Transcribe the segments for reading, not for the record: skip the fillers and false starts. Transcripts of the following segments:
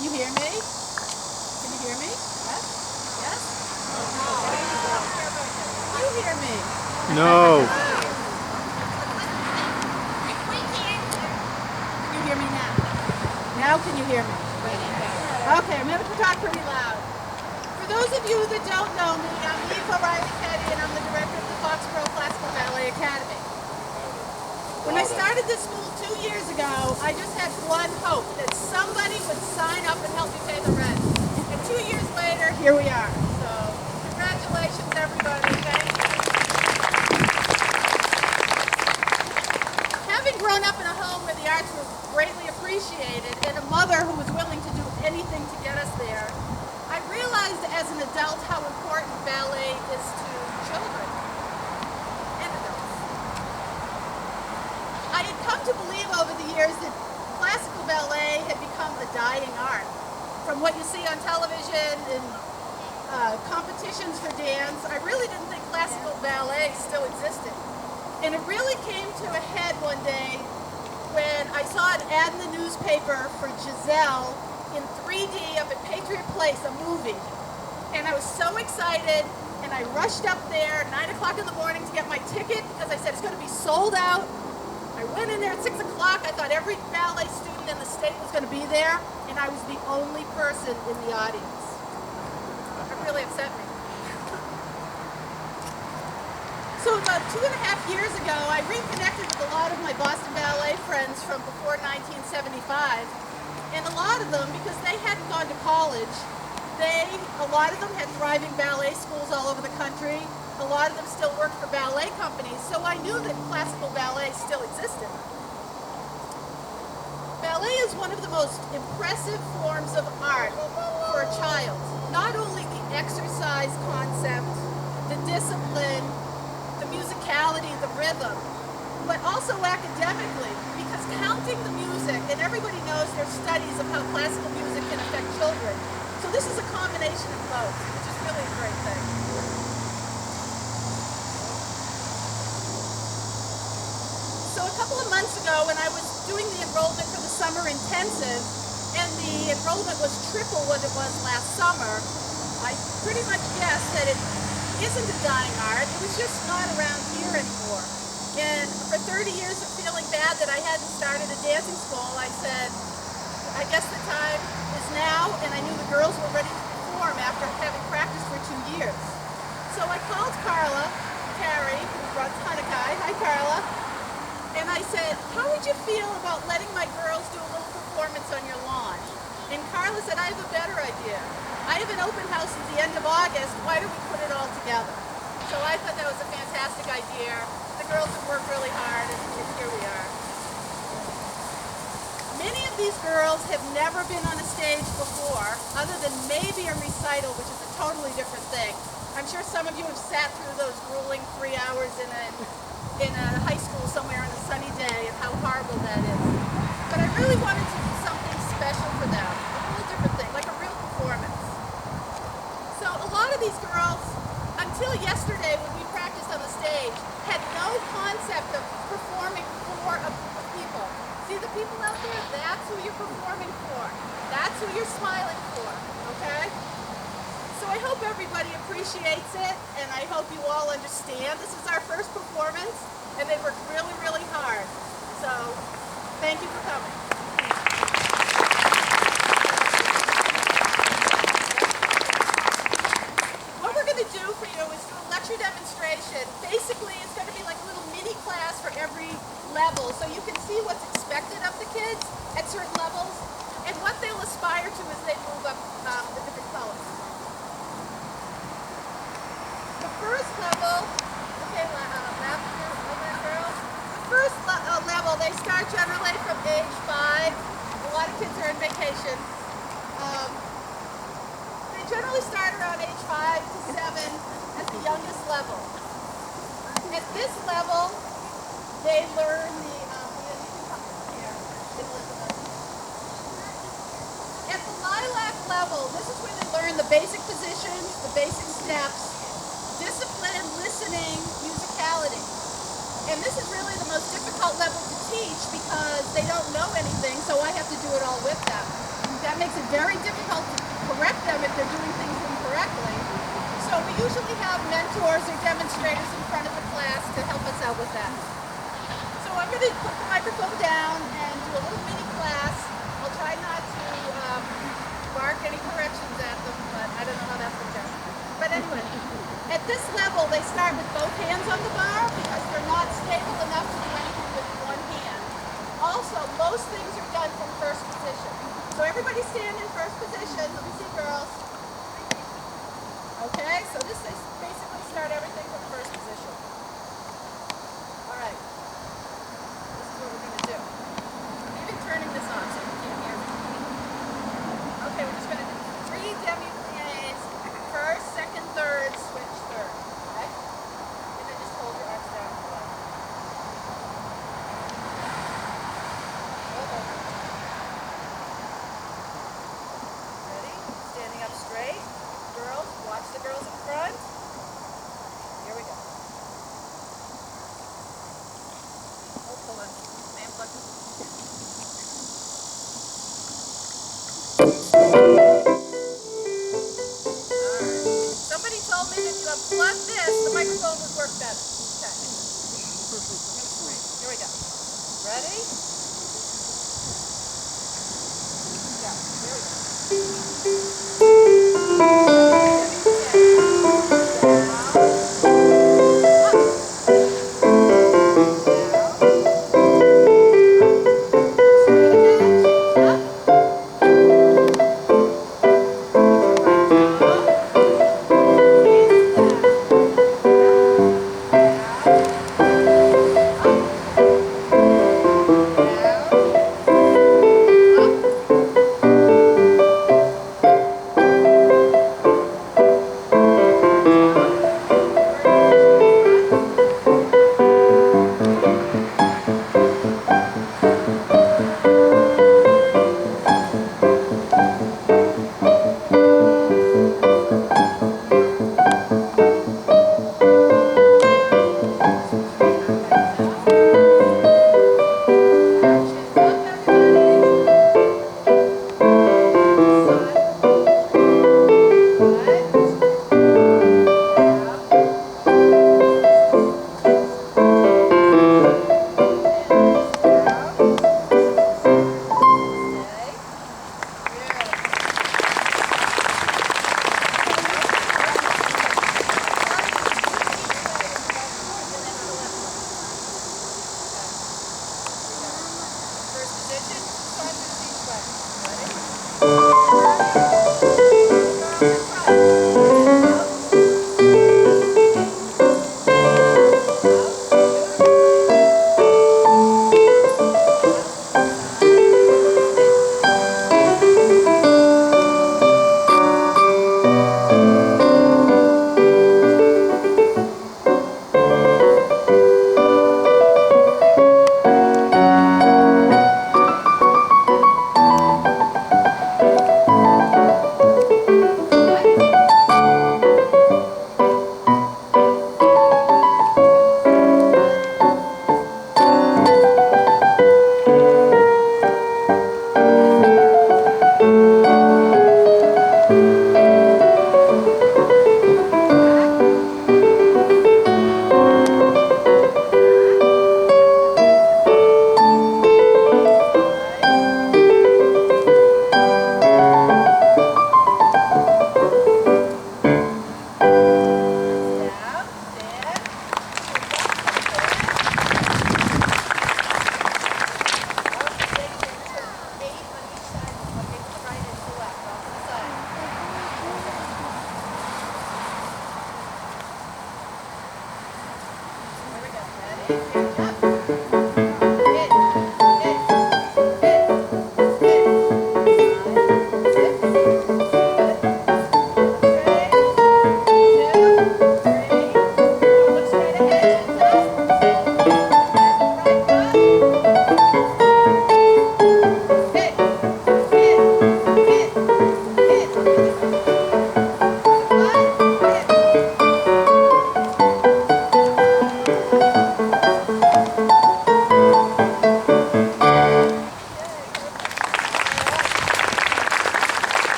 Can you hear me? Can you hear me? Yes? Yes? You hear me? No. Can you hear me now? Now can you hear me? Okay, I'm going to talk pretty loud. For those of you that don't know me, I'm Eva Riley-Petty and I'm the director of the Foxboro Classical Ballet Academy. When I started this school 2 years ago, I just had one hope, that somebody would sign up and help me pay the rent. And 2 years later, here we are. So, congratulations everybody, thank you. Having grown up in a home where the arts were greatly appreciated and a mother who was willing to do anything to get us there, I realized as an adult how important ballet is to children and adults. I had come to believe over the years that classical ballet had become a dying art. From what you see on television and competitions for dance, I really didn't think classical ballet still existed. And it really came to a head one day when I saw an ad in the newspaper for Giselle in 3D up at Patriot Place, a movie. And I was so excited, and I rushed up there 9 o'clock in the morning to get my ticket because I said it's going to be sold out. I went in there at 6 o'clock. I thought every ballet student in the state was going to be there, and I was the only person in the audience. It really upset me. So about 2.5 years ago, I reconnected with a lot of my Boston Ballet friends from before 1975, and a lot of them, because they hadn't gone to college, a lot of them had thriving ballet schools all over the country. A lot of them still worked for ballet companies, so I knew that classical ballet still existed. Ballet is one of the most impressive forms of art for a child. Not only the exercise concept, the discipline, the musicality, the rhythm, but also academically, because counting the music, and everybody knows there's studies of how classical music can affect children. So this is a combination of both, which is really a great thing. So a couple of months ago, when I was doing the enrollment for the summer intensive, and the enrollment was triple what it was last summer, I pretty much guessed that it isn't a dying art. It was just not around here anymore. And for 30 years of feeling bad that I hadn't started a dancing school, I said, I guess the time is now, and I knew the girls were ready to perform after having practiced for 2 years. So I called Carrie, who runs Hunakai. Hi, Carla. And I said, how would you feel about letting my girls do a little performance on your lawn? And Carla said, I have a better idea. I have an open house at the end of August. Why don't we put it all together? So I thought that was a fantastic idea. The girls have worked really hard, and here we are. Many of these girls have never been on a stage before, other than maybe a recital, which is a totally different thing. I'm sure some of you have sat through those grueling 3 hours in a high school somewhere on a sunny day, and how horrible that is. But I really wanted to do something special for them, a whole different thing, like a real performance. So a lot of these girls, until yesterday when we practiced on the stage, had no concept of performing for a group of people. See the people out there? That's who you're performing for. That's who you're smiling for, okay? So I hope everybody appreciates it, and I hope you all understand this is our first performance, and they worked really, really hard. So, thank you for coming. What we're going to do for you is do a lecture demonstration. Basically, it's going to be like a little mini class for every level, so you can see what's expected of the kids at certain levels and what they'll aspire to as they move up the different colors. The first level, okay, girls. The first level, they start generally from age 5. A lot of kids are on vacation. They generally start around age 5 to 7 as the youngest level. At this level, they learn At the lilac level, this is where they learn the basic positions, the basic steps, discipline, listening, musicality. And this is really the most difficult level to teach because they don't know anything, so I have to do it all with them. makes it very difficult to correct them if they're doing things incorrectly. So we usually have mentors or demonstrators in front of the class to help us out with that. So I'm going to put the microphone down and do a little mini class. I'll try not to bark any corrections at them, but I don't know how that's going to go. But anyway, at this level they start with both hands on the bar because they're not stable enough to do anything with one hand. Also, most things are done from first position. So everybody stand in first position. Let me see, girls. Okay, so this is basically start everything from first position. All right. This is what we're going to do. I'm even turning this on so you can't hear me. Okay, we're just going to do 3 demi-pliés. First, second, third, switch, third. Okay? And then just hold your arms down below. Ready? Standing up straight. Girls, watch the girls in front. Here we go. Oh, hold on. My unplugged. Alright. Somebody told me that if you unplug this, the microphone would work better. Okay. Here we go. Ready? Go. Here we go.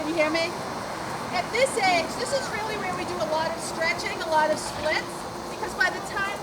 You hear me? At this age, this is really where we do a lot of stretching, a lot of splits, because by the time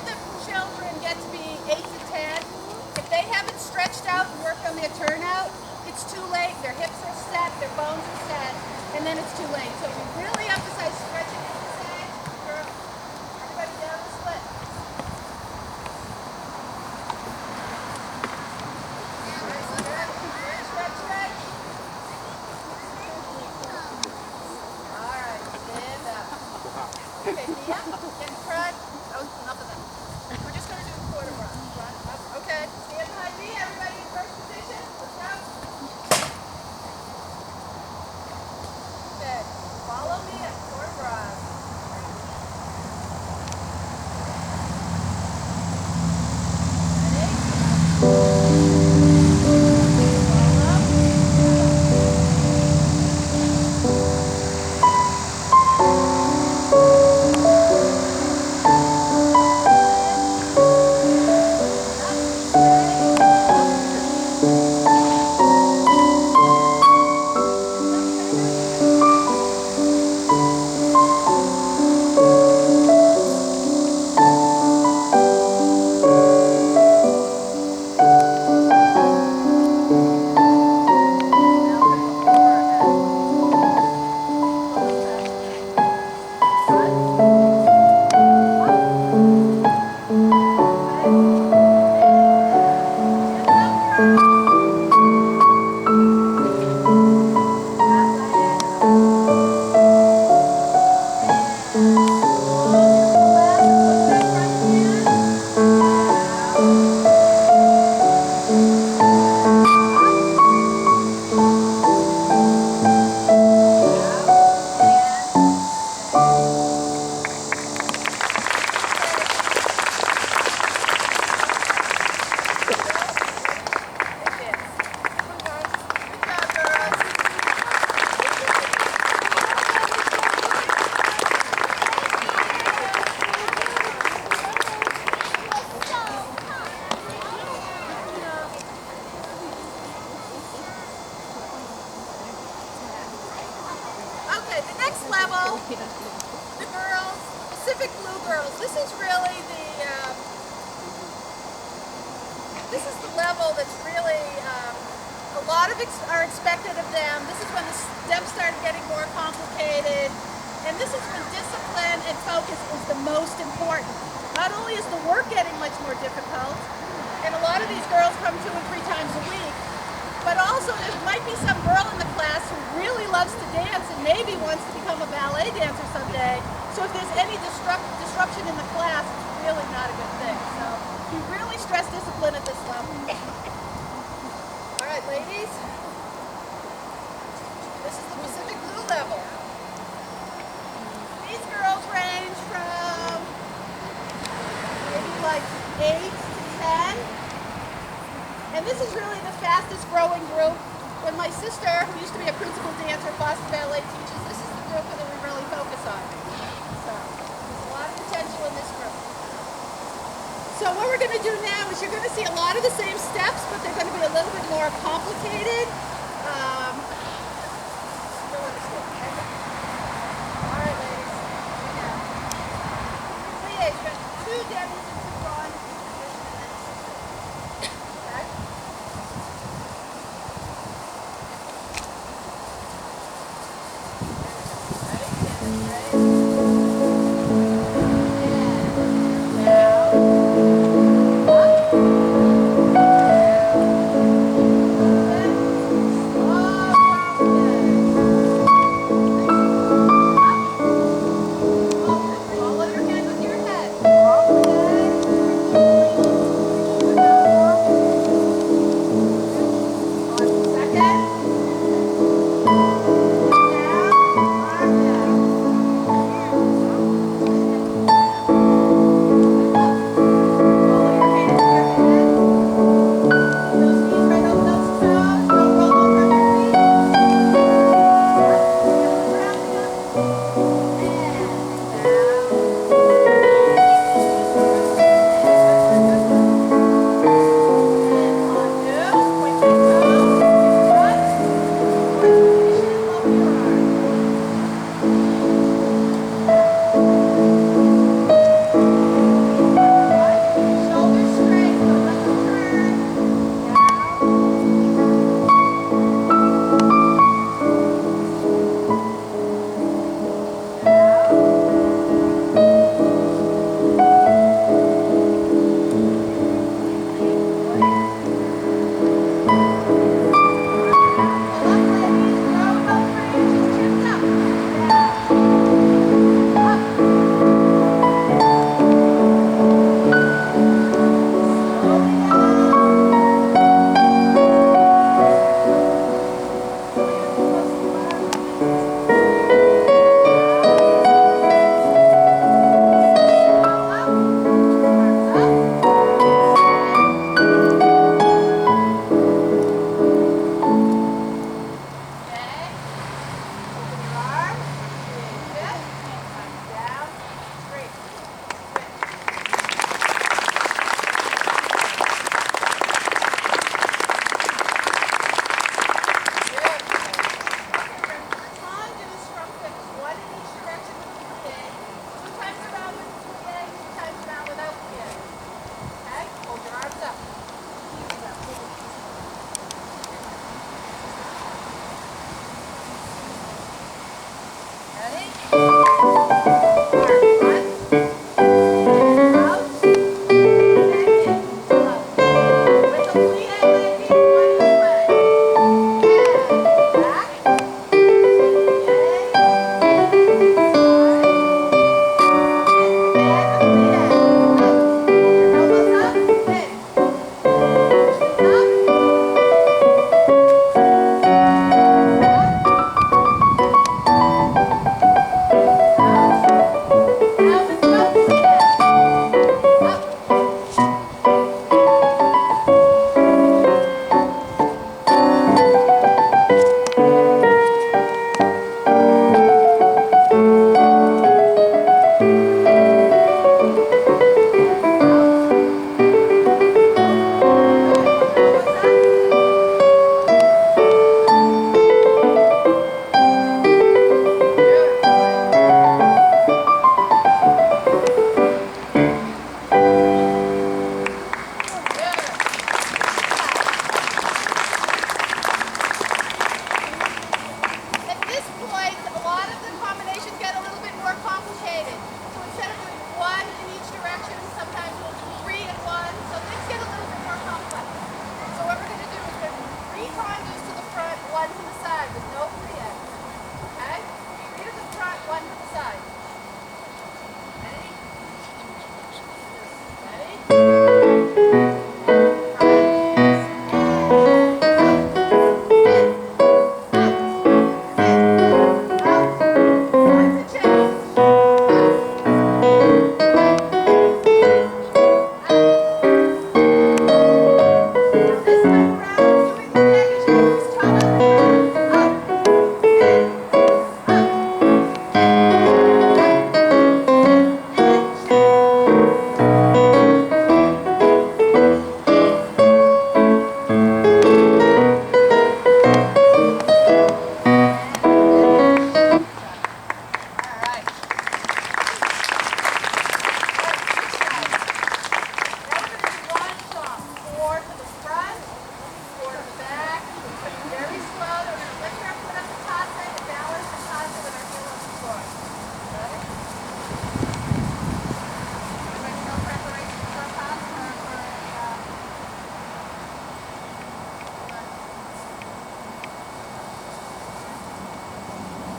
the children get to be 8 to 10, if they haven't stretched out and worked on their turnout, it's too late. Their hips are set, their bones are set, and then it's too late. So we really emphasize stretching at this age. Girl, everybody down the split. Stretch, stretch. All right, stand up. Okay, Mia, get in front. Oh, enough of that. We're just going to do a quarter run. Front, up. Okay, stand behind me. Everybody in first position. Let's go. Okay, follow me at quarter run. Okay, the next level, the girls, Pacific Blue girls. This is really this is the level that's really, a lot of are expected of them. This is when the steps start getting more complicated. And this is when discipline and focus is the most important. Not only is the work getting much more difficult, and a lot of these girls come 2 and 3 times a week, but also there might be some girl in the class who really loves to dance and maybe wants to become a ballet dancer someday. So if there's any disruption in the class, it's really not a good thing. So we really stress discipline at this level. All right, ladies. This is the Pacific Blue level. These girls range from maybe like 8 to 10. And this is really the fastest growing group. When my sister, who used to be a principal dancer, Boston Ballet teaches, this is the group that we really focus on. So there's a lot of potential in this group. So what we're going to do now is you're going to see a lot of the same steps, but they're going to be a little bit more complicated. You'll understand. All right, ladies. Plie, you've got 2 Debbie's and 2 Ron. Okay.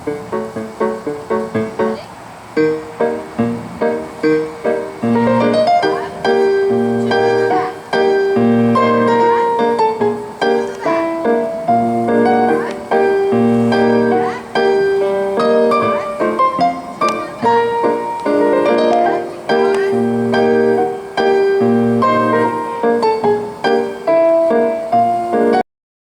Bye.